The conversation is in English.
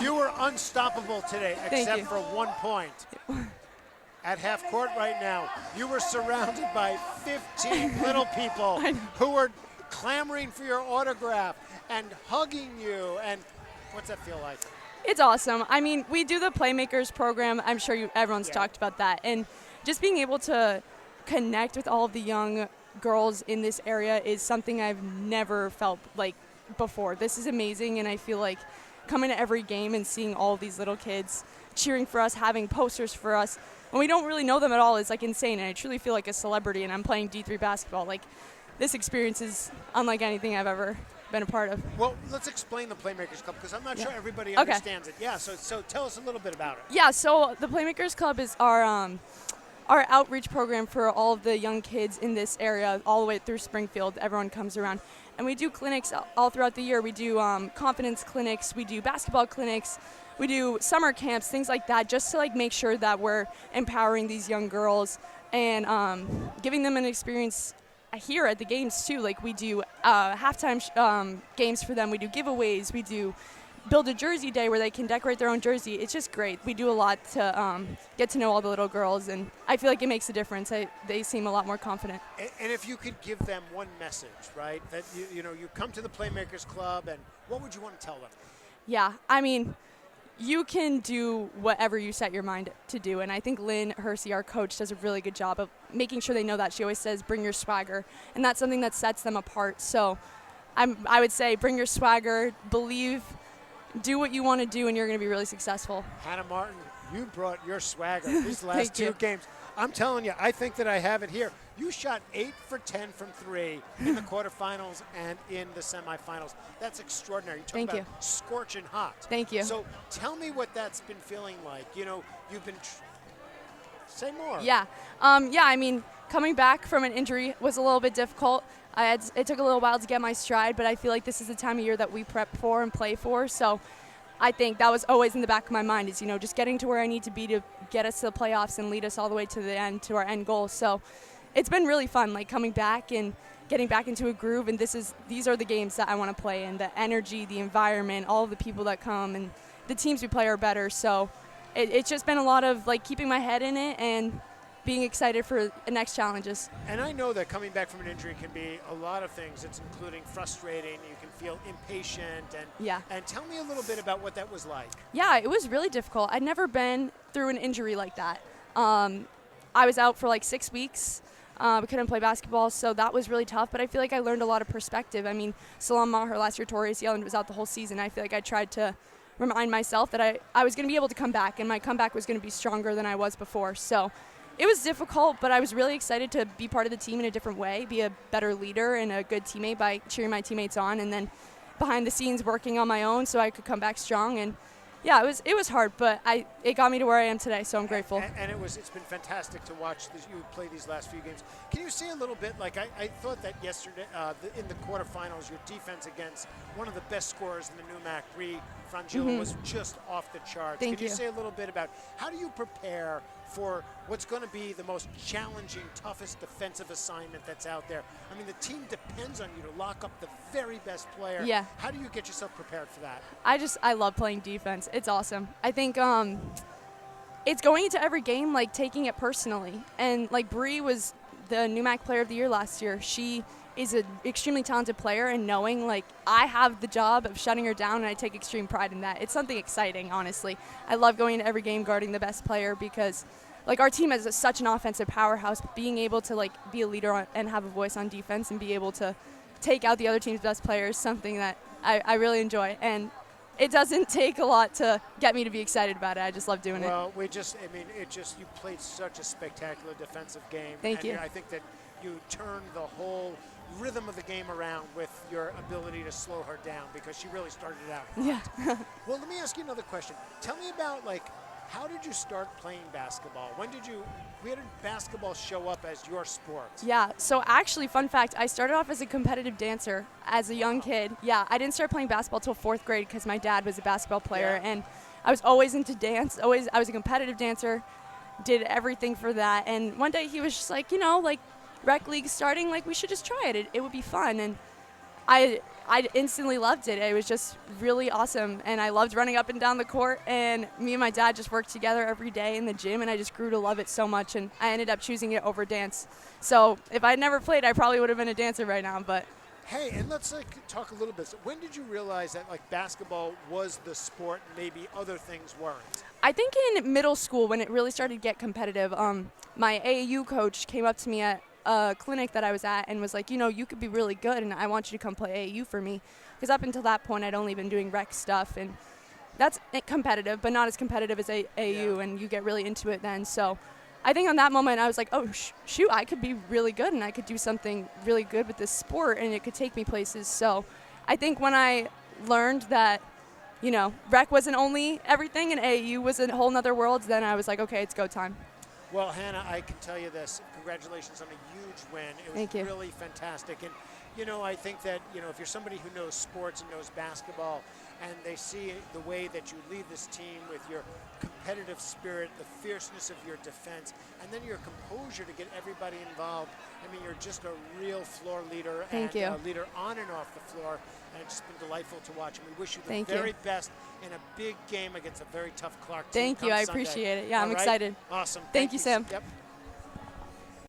You were unstoppable today, except for 1 point. At half court right now, you were surrounded by 15 little people who were clamoring for your autograph and hugging you. And what's that feel like? It's awesome. I mean, we do the Playmakers program. I'm sure everyone's talked about that. And just being able to connect with all of the young girls in this area is something I've never felt like before. This is amazing, and I feel like coming to every game and seeing all of these little kids cheering for us, having posters for us, when we don't really know them at all is like insane, and I truly feel like a celebrity, and I'm playing D3 basketball. Like, this experience is unlike anything I've ever been a part of. Well, let's explain the Playmakers Club, because I'm not sure everybody understands it. Yeah, so tell us a little bit about it. Yeah, so the Playmakers Club is our outreach program for all of the young kids in this area, all the way through Springfield. Everyone comes around. And we do clinics all throughout the year. We do confidence clinics. We do basketball clinics. We do summer camps, things like that, just to like make sure that we're empowering these young girls and giving them an experience here at the games too. Like, we do halftime games for them. We do giveaways. We do build a jersey day where they can decorate their own jersey. It's just great. We do a lot to get to know all the little girls, and I feel like it makes a difference. They seem a lot more confident. And if you could give them one message, right, that you come to the Playmakers Club, and what would you want to tell them? Yeah, I mean, you can do whatever you set your mind to do, and I think Lynn Hersey, our coach, does a really good job of making sure they know that. She always says, bring your swagger, and that's something that sets them apart. So I would say bring your swagger, believe, do what you want to do, and you're going to be really successful. Hannah Martin, you brought your swagger these last two games. I'm telling you, I think that I have it here. You shot 8 for 10 from 3 in the quarterfinals and in the semifinals. That's extraordinary. You're talking about scorching hot. Thank you. So tell me what that's been feeling like. You've been say more. Yeah. I mean, coming back from an injury was a little bit difficult. It took a little while to get my stride, but I feel like this is the time of year that we prep for and play for. So I think that was always in the back of my mind is, just getting to where I need to be to get us to the playoffs and lead us all the way to the end, to our end goal. So it's been really fun, like coming back and getting back into a groove. And these are the games that I want to play, and the energy, the environment, all of the people that come, and the teams we play are better. So it's just been a lot of like keeping my head in it and being excited for the next challenges. And I know that coming back from an injury can be a lot of things. It's including frustrating. You can feel impatient. And tell me a little bit about what that was like. Yeah, it was really difficult. I'd never been through an injury like that. I was out for like 6 weeks. We couldn't play basketball, so that was really tough. But I feel like I learned a lot of perspective. I mean, Salam Maher last year tore ACL and was out the whole season. I feel like I tried to remind myself that I was going to be able to come back, and my comeback was going to be stronger than I was before. So it was difficult, but I was really excited to be part of the team in a different way, be a better leader and a good teammate by cheering my teammates on, and then behind the scenes working on my own so I could come back strong. And yeah, it was hard, but it got me to where I am today, so I'm grateful. And it's been fantastic to watch you play these last few games. Can you say a little bit, like I thought that yesterday in the quarterfinals, your defense against one of the best scorers in the NEWMAC, Bree Frangilla, was just off the charts. Thank you. Can you say a little bit about how do you prepare for what's going to be the most challenging, toughest defensive assignment that's out there? I mean, the team depends on you to lock up the very best player. Yeah. How do you get yourself prepared for that? I love playing defense. It's awesome. I think it's going into every game, like, taking it personally. And, like, Bree was the NEWMAC Player of the Year last year. She is an extremely talented player, and knowing, like, I have the job of shutting her down, and I take extreme pride in that. It's something exciting, honestly. I love going into every game guarding the best player because, like, our team is such an offensive powerhouse. Being able to, like, be a leader and have a voice on defense and be able to take out the other team's best players is something that I really enjoy. And it doesn't take a lot to get me to be excited about it. I just love doing it. Well, you played such a spectacular defensive game. Thank you. I think that you turned the whole rhythm of the game around with your ability to slow her down, because she really started out hot. Yeah. Well, let me ask you another question. Tell me about, like, how did you start playing basketball? Where did basketball show up as your sport? Yeah, so actually, fun fact, I started off as a competitive dancer as a young kid. Yeah, I didn't start playing basketball till 4th grade because my dad was a basketball player, and I was always into dance. I was a competitive dancer, did everything for that. And one day he was just like, rec league starting, like, we should just try it. It would be fun. And I instantly loved it. It was just really awesome, and I loved running up and down the court, and me and my dad just worked together every day in the gym, and I just grew to love it so much, and I ended up choosing it over dance. So if I'd never played, I probably would have been a dancer right now, but. Hey, and let's talk a little bit. So when did you realize that basketball was the sport, and maybe other things weren't? I think in middle school when it really started to get competitive, my AAU coach came up to me at a clinic that I was at and was like, you could be really good, and I want you to come play AAU for me. Because up until that point, I'd only been doing rec stuff, and that's competitive, but not as competitive as AAU, and you get really into it then. So I think on that moment, I was like, oh, shoot, I could be really good, and I could do something really good with this sport, and it could take me places. So I think when I learned that, rec wasn't only everything, and AAU was a whole nother world, then I was like, okay, it's go time. Well, Hannah, I can tell you this. Congratulations on a huge win. It was Thank you. Really fantastic. And, I think that, if you're somebody who knows sports and knows basketball, and they see the way that you lead this team with your competitive spirit, the fierceness of your defense, and then your composure to get everybody involved. I mean, you're just a real floor leader. Thank you. A leader on and off the floor. And it's just been delightful to watch. And we wish you the Thank very you. best in a big game against a very tough Clark team. Thank you. I Sunday. appreciate it. Yeah, All I'm right? excited. Awesome. Thank you, Sam. Yep.